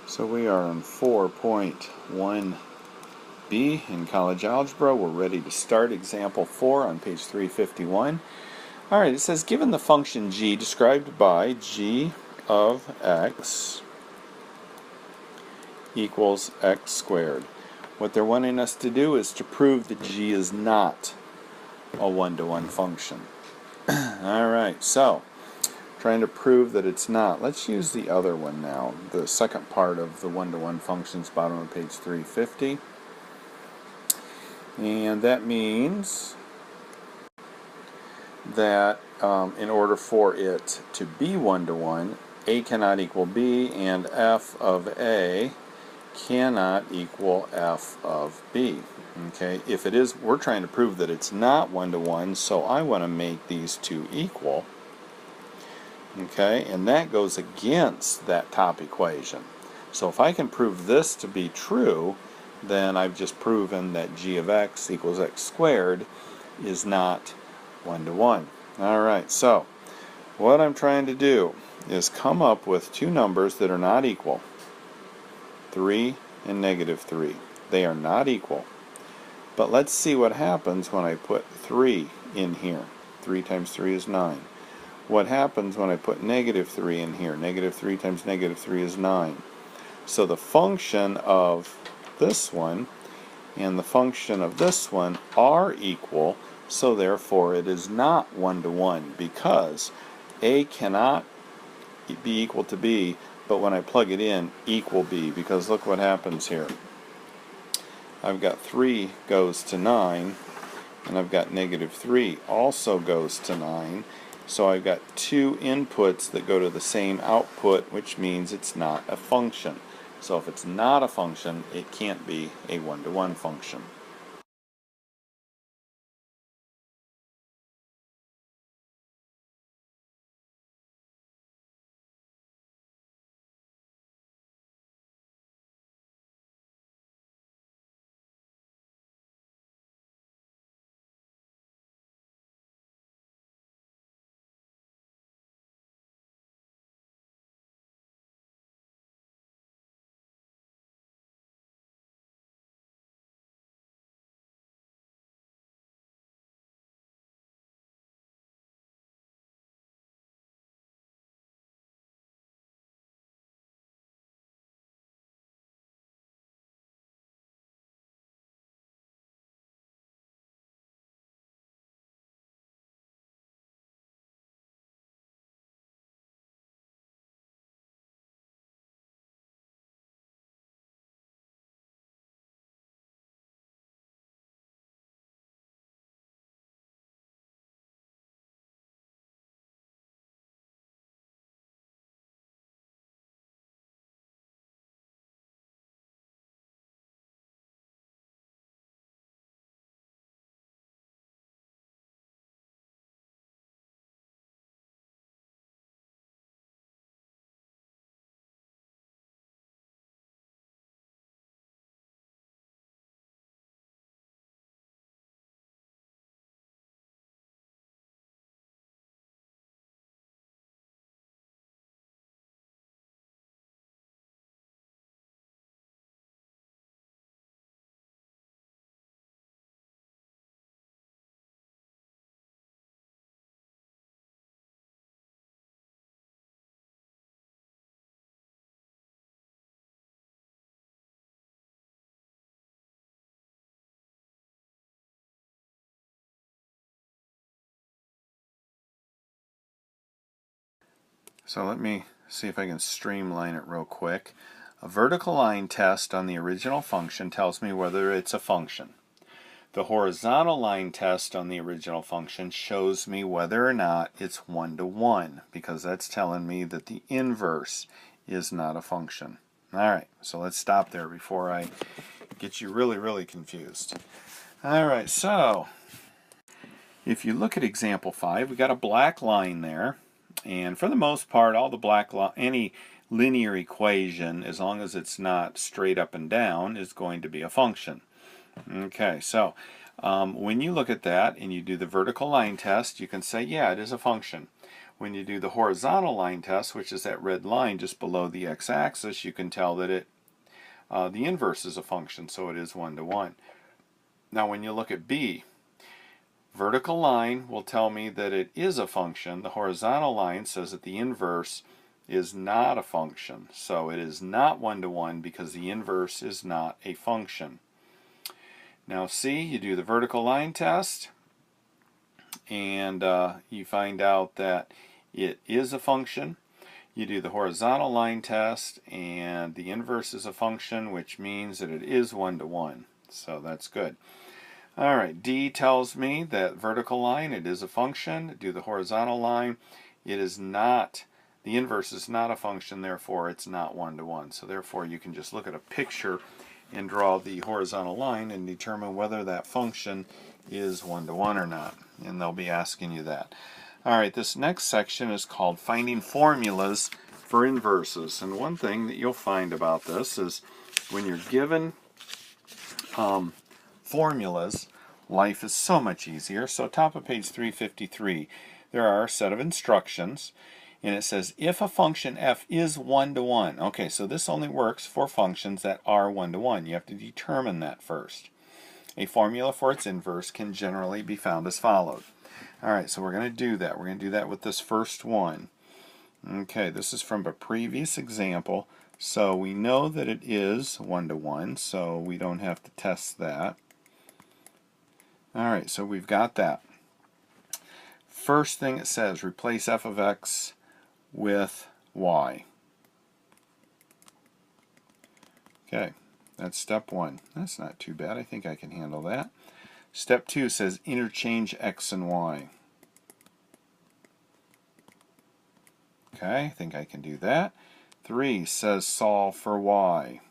So we are on 4.1b in college algebra. We're ready to start example 4 on page 351. Alright, it says given the function g described by g of x equals x squared. What they're wanting us to do is to prove that g is not a one-to-one function. Alright, so trying to prove that it's not. Let's use the other one now, the second part of the one-to-one functions, bottom of page 350. And that means that in order for it to be one-to-one, A cannot equal B and F of A cannot equal F of B. Okay, if it is, we're trying to prove that it's not one-to-one, so I want to make these two equal. Okay, and that goes against that top equation. So if I can prove this to be true, then I've just proven that g of x equals x squared is not one-to-one. Alright, so what I'm trying to do is come up with two numbers that are not equal. 3 and negative 3. They are not equal. But let's see what happens when I put 3 in here. 3 times 3 is 9. What happens when I put negative 3 in here? Negative 3 times negative 3 is 9. So the function of this one and the function of this one are equal, so therefore it is not one-to-one, because A cannot be equal to B, but when I plug it in, equal B, because look what happens here. I've got 3 goes to 9, and I've got negative 3 also goes to 9. So I've got two inputs that go to the same output, which means it's not a function. So if it's not a function, it can't be a one-to-one function. So let me see if I can streamline it real quick. A vertical line test on the original function tells me whether it's a function. The horizontal line test on the original function shows me whether or not it's one-to-one, because that's telling me that the inverse is not a function. Alright, so let's stop there before I get you really confused. Alright, so if you look at example 5, we got a black line there, and for the most part, all the black line, any linear equation, as long as it's not straight up and down, is going to be a function. Okay, so when you look at that and you do the vertical line test, you can say, yeah, it is a function. When you do the horizontal line test, which is that red line just below the x-axis, you can tell that the inverse is a function, so it is 1 to 1. Now when you look at B, vertical line will tell me that it is a function. The horizontal line says that the inverse is not a function. So it is not 1 to 1 because the inverse is not a function. Now C, you do the vertical line test, and you find out that it is a function. You do the horizontal line test, and the inverse is a function, which means that it is 1 to 1. So that's good. Alright, D tells me that vertical line, it is a function. Do the horizontal line, it is not, the inverse is not a function, therefore it's not 1 to 1. So therefore you can just look at a picture and draw the horizontal line and determine whether that function is 1 to 1 or not. And they'll be asking you that. Alright, this next section is called finding formulas for inverses. And one thing that you'll find about this is when you're given formulas, life is so much easier. So top of page 353, there are a set of instructions, and it says if a function f is 1 to 1. Okay, so this only works for functions that are 1 to 1. You have to determine that first. A formula for its inverse can generally be found as follows. Alright, so we're going to do that. We're going to do that with this first one. Okay, this is from a previous example. So we know that it is 1 to 1, so we don't have to test that. Alright, so we've got that. First thing it says, replace f of x with y. Okay, that's step 1. That's not too bad. I think I can handle that. Step 2 says interchange x and y. Okay, I think I can do that. 3 says solve for y.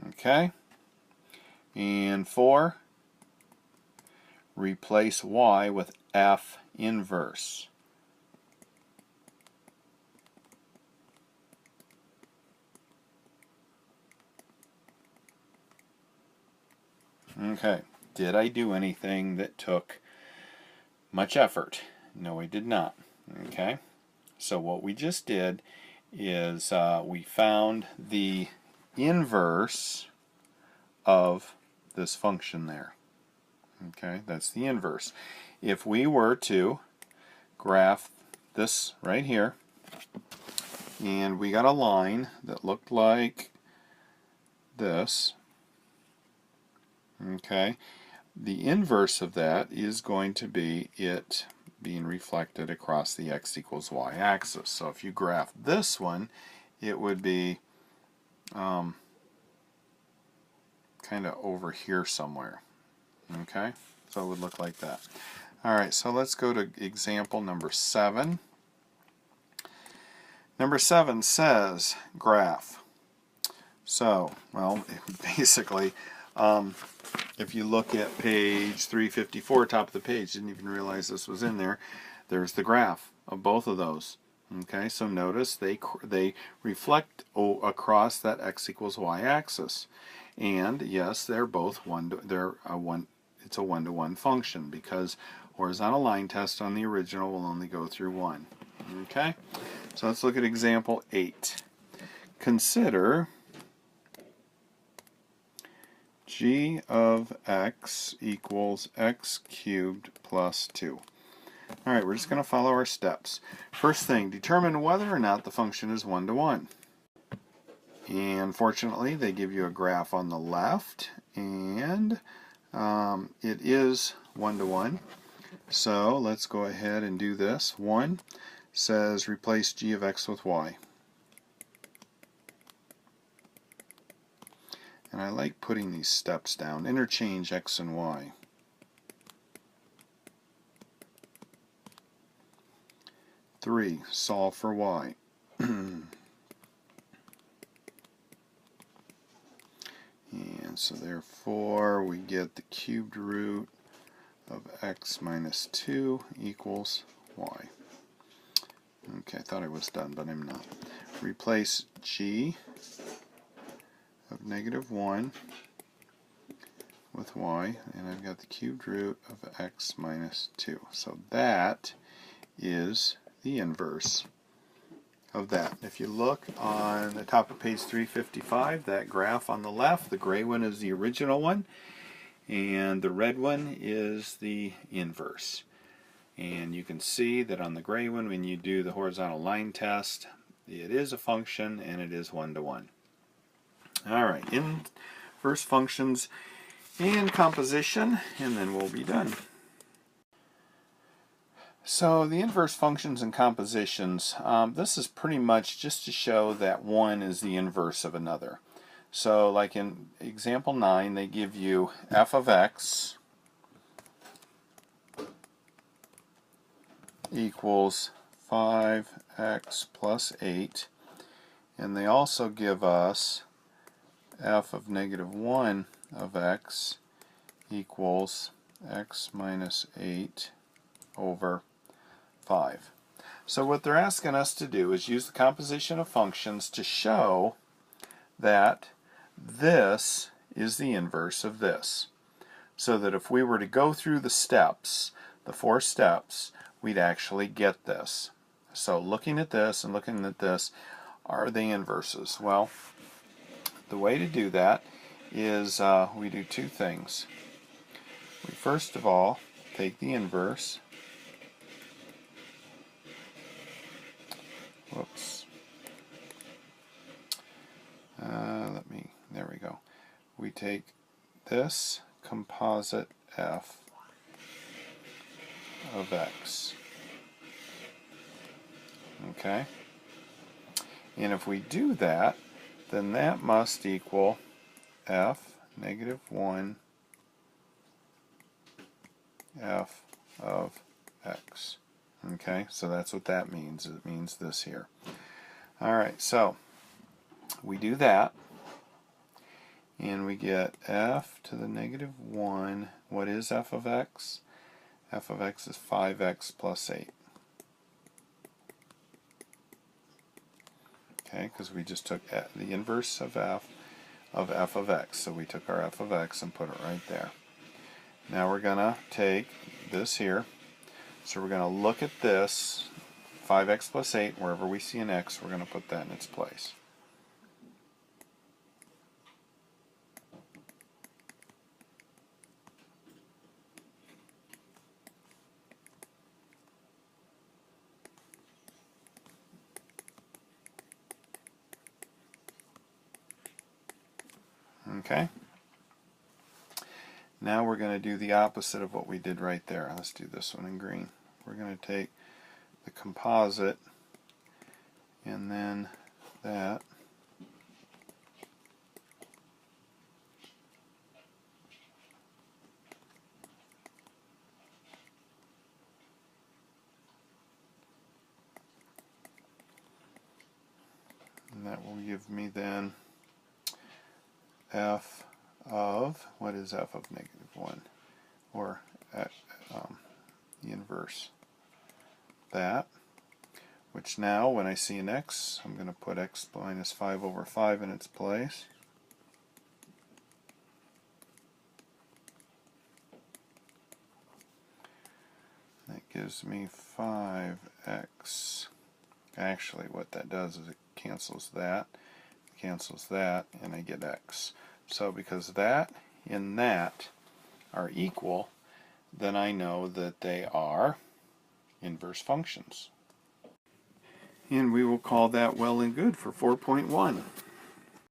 Okay, and 4, replace y with f inverse. Okay, did I do anything that took much effort? No, I did not. Okay, so what we just did is we found the inverse of this function there. Okay, that's the inverse. If we were to graph this right here, and we got a line that looked like this, okay, the inverse of that is going to be it being reflected across the x equals y axis. So if you graph this one, it would be kind of over here somewhere. Okay, so it would look like that. Alright, so let's go to example number 7. Number 7 says graph. So, well, basically, if you look at page 354, top of the page, didn't even realize this was in there, there's the graph of both of those. Okay, so notice they reflect across that x equals y axis. And yes, they're both it's a 1 to 1 function because horizontal line test on the original will only go through 1. Okay, so let's look at example 8. Consider g of x equals x cubed plus 2. Alright, we're just going to follow our steps. First thing, determine whether or not the function is 1 to 1. And fortunately, they give you a graph on the left, and it is 1 to 1. So let's go ahead and do this. 1 says replace g of x with y. And I like putting these steps down. Interchange x and y. Three, solve for y. And so therefore we get the cubed root of x minus 2 equals y. Okay, I thought I was done, but I'm not. Replace g of negative 1 with y, and I've got the cubed root of x minus 2. So that is the inverse of that. If you look on the top of page 355, that graph on the left, the gray one is the original one, and the red one is the inverse. And you can see that on the gray one, when you do the horizontal line test, it is a function and it is one-to-one. Alright, inverse functions and composition, and then we'll be done. So the inverse functions and compositions, this is pretty much just to show that one is the inverse of another. So like in example 9, they give you f of x equals 5x plus 8, and they also give us f of negative 1 of x equals x minus 8 over 5. So what they're asking us to do is use the composition of functions to show that this is the inverse of this. So that if we were to go through the steps, the 4 steps, we'd actually get this. So looking at this and looking at this, are they inverses? Well, the way to do that is we do two things. We first of all take the inverse. Whoops. There we go. We take this composite f of x. Okay? And if we do that, then that must equal f negative 1 f of x. Okay, so that's what that means. It means this here. Alright, so we do that, and we get f to the negative 1. What is f of x? F of x is 5x plus 8. Okay, because we just took the inverse of f of x. So we took our f of x and put it right there. Now we're going to take this here. So we're going to look at this, 5x plus 8, wherever we see an x, we're going to put that in its place. Okay? Now we're going to do the opposite of what we did right there. Let's do this one in green. We're going to take the composite and then that. And that will give me then f of, what is f of negative 1? Or the inverse. That, which now when I see an x, I'm going to put x minus 5 over 5 in its place. That gives me 5x. Actually, what that does is it cancels that, and I get x. So because that and that are equal, then I know that they are inverse functions. And we will call that well and good for 4.1.